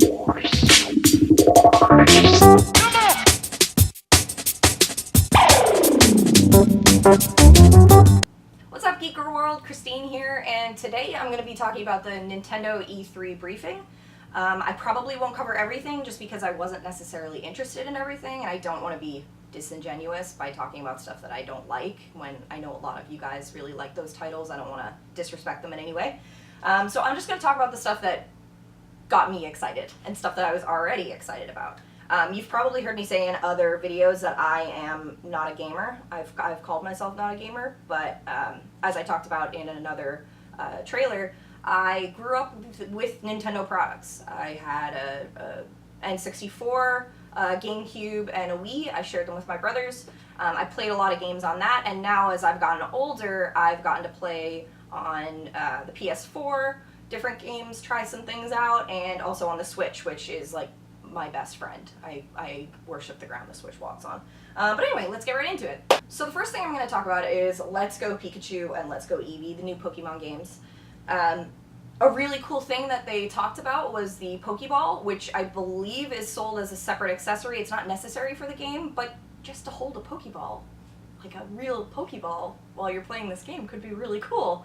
What's up, Geeker World? Christine here, and today I'm going to be talking about the Nintendo E3 briefing. I probably won't cover everything just because I wasn't necessarily interested in everything, and I don't want to be disingenuous by talking about stuff that I don't like when I know a lot of you guys really like those titles. I don't want to disrespect them in any way. So I'm just going to talk about the stuff that got me excited and stuff that I was already excited about. You've probably heard me say in other videos that I am not a gamer. I've called myself not a gamer, but as I talked about in another trailer, I grew up with Nintendo products. I had a N64, a GameCube, and a Wii. I shared them with my brothers. I played a lot of games on that, and now as I've gotten older, I've gotten to play on the PS4, different games, try some things out, and also on the Switch, which is like my best friend. I worship the ground the Switch walks on. But anyway, let's get right into it. So the first thing I'm going to talk about is Let's Go Pikachu and Let's Go Eevee, the new Pokemon games. A really cool thing that they talked about was the Pokeball, which I believe is sold as a separate accessory. It's not necessary for the game, but just to hold a Pokeball, like a real Pokeball, while you're playing this game could be really cool.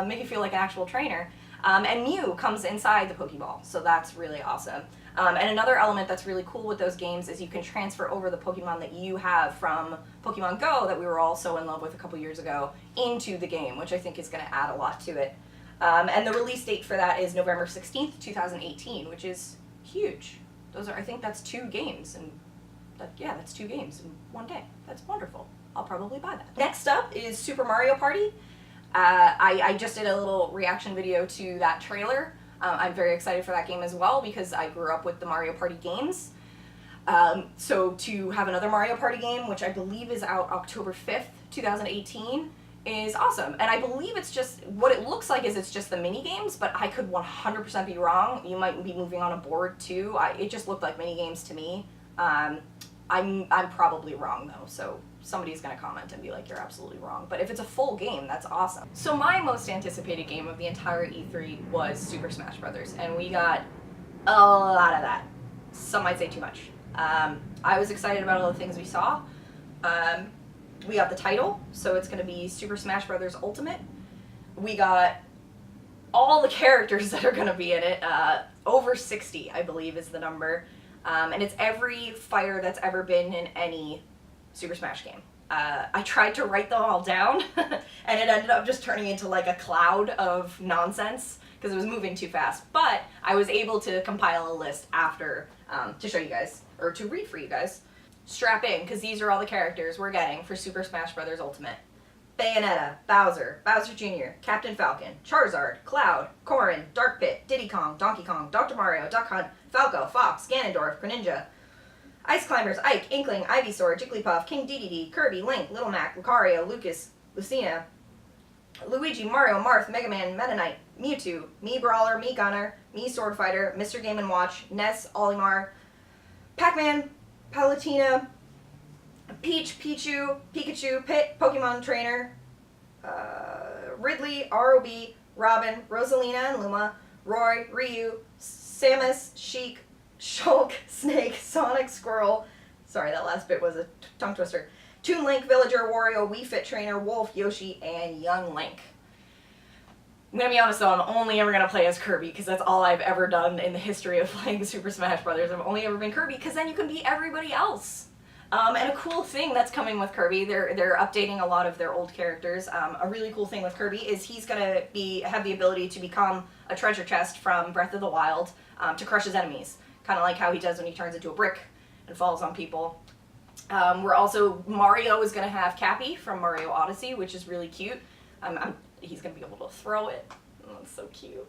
Make you feel like an actual trainer. And Mew comes inside the Pokeball, so that's really awesome. And another element that's really cool with those games is you can transfer over the Pokemon that you have from Pokemon Go, that we were all so in love with a couple years ago, into the game, which I think is going to add a lot to it. And the release date for that is November 16th, 2018, which is huge. I think that's 2 games, and that's 2 games in one day. That's wonderful. I'll probably buy that. Next up is Super Mario Party. I just did a little reaction video to that trailer. I'm very excited for that game as well because I grew up with the Mario Party games. So to have another Mario Party game, which I believe is out October 5th, 2018, is awesome. And I believe it's just, what it looks like is it's just the mini games, but I could 100% be wrong. You might be moving on a board too. It just looked like mini games to me. I'm probably wrong though, so somebody's gonna comment and be like, you're absolutely wrong. But if it's a full game, that's awesome. So my most anticipated game of the entire E3 was Super Smash Bros. And we got a lot of that. Some might say too much. I was excited about all the things we saw. We got the title, so it's gonna be Super Smash Bros. Ultimate. We got all the characters that are gonna be in it. Over 60, I believe, is the number. And it's every fighter that's ever been in any Super Smash game. I tried to write them all down, and it ended up just turning into like a cloud of nonsense because it was moving too fast. But I was able to compile a list after to show you guys, or to read for you guys. Strap in, because these are all the characters we're getting for Super Smash Bros. Ultimate. Bayonetta, Bowser, Bowser Jr., Captain Falcon, Charizard, Cloud, Corrin, Dark Pit, Diddy Kong, Donkey Kong, Dr. Mario, Duck Hunt, Falco, Fox, Ganondorf, Greninja, Ice Climbers, Ike, Inkling, Ivysaur, Jigglypuff, King Dedede, Kirby, Link, Little Mac, Lucario, Lucas, Lucina, Luigi, Mario, Marth, Mega Man, Meta Knight, Mewtwo, Mii Brawler, Mii Gunner, Mii Sword Fighter, Mr. Game & Watch, Ness, Olimar, Pac-Man, Palutena, Peach, Pichu, Pikachu, Pit, Pokemon Trainer, Ridley, ROB, Robin, Rosalina and Luma, Roy, Ryu, Samus, Sheik, Shulk, Snake, Sonic, Squirtle. Sorry, that last bit was a tongue twister. Toon Link, Villager, Wario, Wii Fit Trainer, Wolf, Yoshi, and Young Link. I'm gonna be honest though, I'm only ever gonna play as Kirby because that's all I've ever done in the history of playing Super Smash Bros. I've only ever been Kirby because then you can be everybody else. And a cool thing that's coming with Kirby, they're updating a lot of their old characters. A really cool thing with Kirby is he's gonna have the ability to become a treasure chest from Breath of the Wild to crush his enemies, kind of like how he does when he turns into a brick and falls on people. Mario is gonna have Cappy from Mario Odyssey, which is really cute. He's gonna be able to throw it. Oh, that's so cute.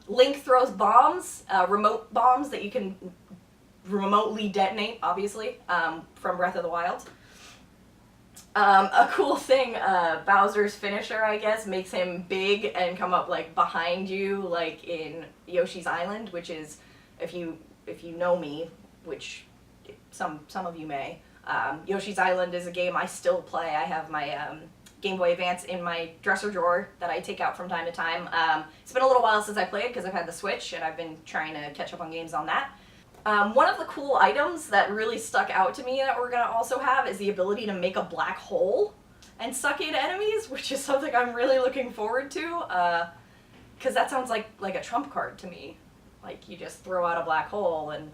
Link throws bombs, remote bombs that you can remotely detonate, obviously, from Breath of the Wild. A cool thing, Bowser's finisher, I guess, makes him big and come up like behind you, like in Yoshi's Island, which is, if you know me, which some of you may, Yoshi's Island is a game I still play. I have my Game Boy Advance in my dresser drawer that I take out from time to time. It's been a little while since I played because I've had the Switch and I've been trying to catch up on games on that. One of the cool items that really stuck out to me that we're going to also have is the ability to make a black hole and suck in enemies, which is something I'm really looking forward to, because that sounds like a trump card to me. Like, you just throw out a black hole and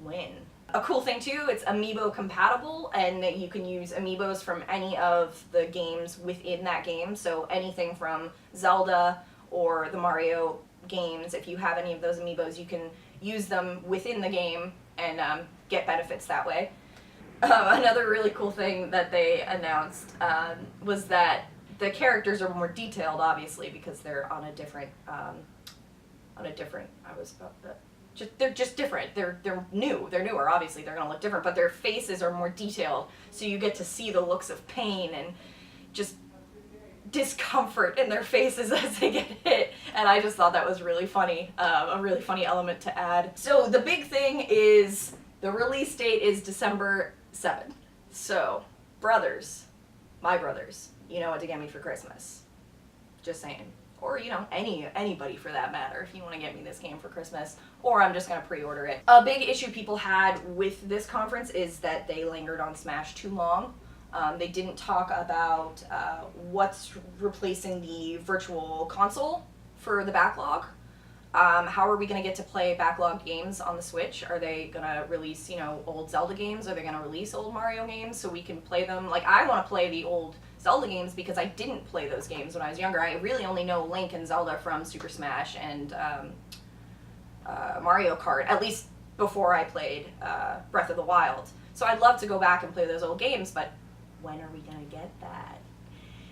win. A cool thing too, it's amiibo compatible, and that you can use amiibos from any of the games within that game, so anything from Zelda or the Mario games, if you have any of those amiibos, you can use them within the game and get benefits that way. Another really cool thing that they announced was that the characters are more detailed, obviously, because they're on a different, they're just different. They're new. They're newer, obviously. They're gonna look different, but their faces are more detailed, so you get to see the looks of pain and just discomfort in their faces as they get hit, and I just thought that was really funny, a really funny element to add. So the big thing is the release date is December 7th. So, brothers, my brothers, you know what to get me for Christmas. Just saying. Or, you know, anybody for that matter, if you want to get me this game for Christmas, or I'm just going to pre-order it. A big issue people had with this conference is that they lingered on Smash too long. They didn't talk about what's replacing the virtual console for the backlog. How are we going to get to play backlog games on the Switch? Are they going to release, you know, old Zelda games? Are they going to release old Mario games so we can play them? Like, I want to play the old Zelda games because I didn't play those games when I was younger. I really only know Link and Zelda from Super Smash and Mario Kart, at least before I played Breath of the Wild. So I'd love to go back and play those old games, but when are we going to get that?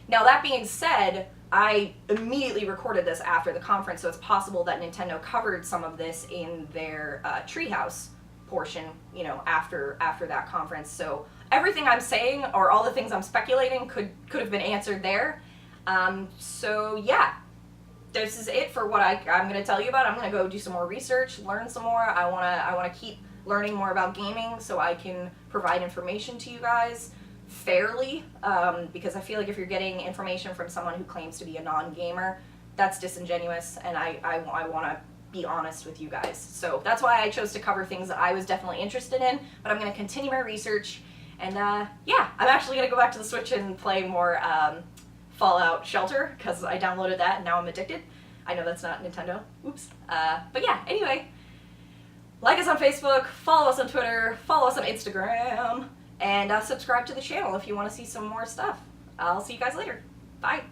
Now, that being said, I immediately recorded this after the conference, so it's possible that Nintendo covered some of this in their Treehouse portion, you know, after that conference. So everything I'm saying, or all the things I'm speculating, could have been answered there. So yeah, this is it for what I'm going to tell you about. I'm going to go do some more research, learn some more. I want to keep learning more about gaming so I can provide information to you guys fairly, because I feel like if you're getting information from someone who claims to be a non-gamer, that's disingenuous, and I want to be honest with you guys. So that's why I chose to cover things that I was definitely interested in, but I'm going to continue my research, and yeah, I'm actually going to go back to the Switch and play more Fallout Shelter, because I downloaded that and now I'm addicted. I know that's not Nintendo. Oops. But yeah, anyway, like us on Facebook, follow us on Twitter, follow us on Instagram, and subscribe to the channel if you want to see some more stuff. I'll see you guys later. Bye.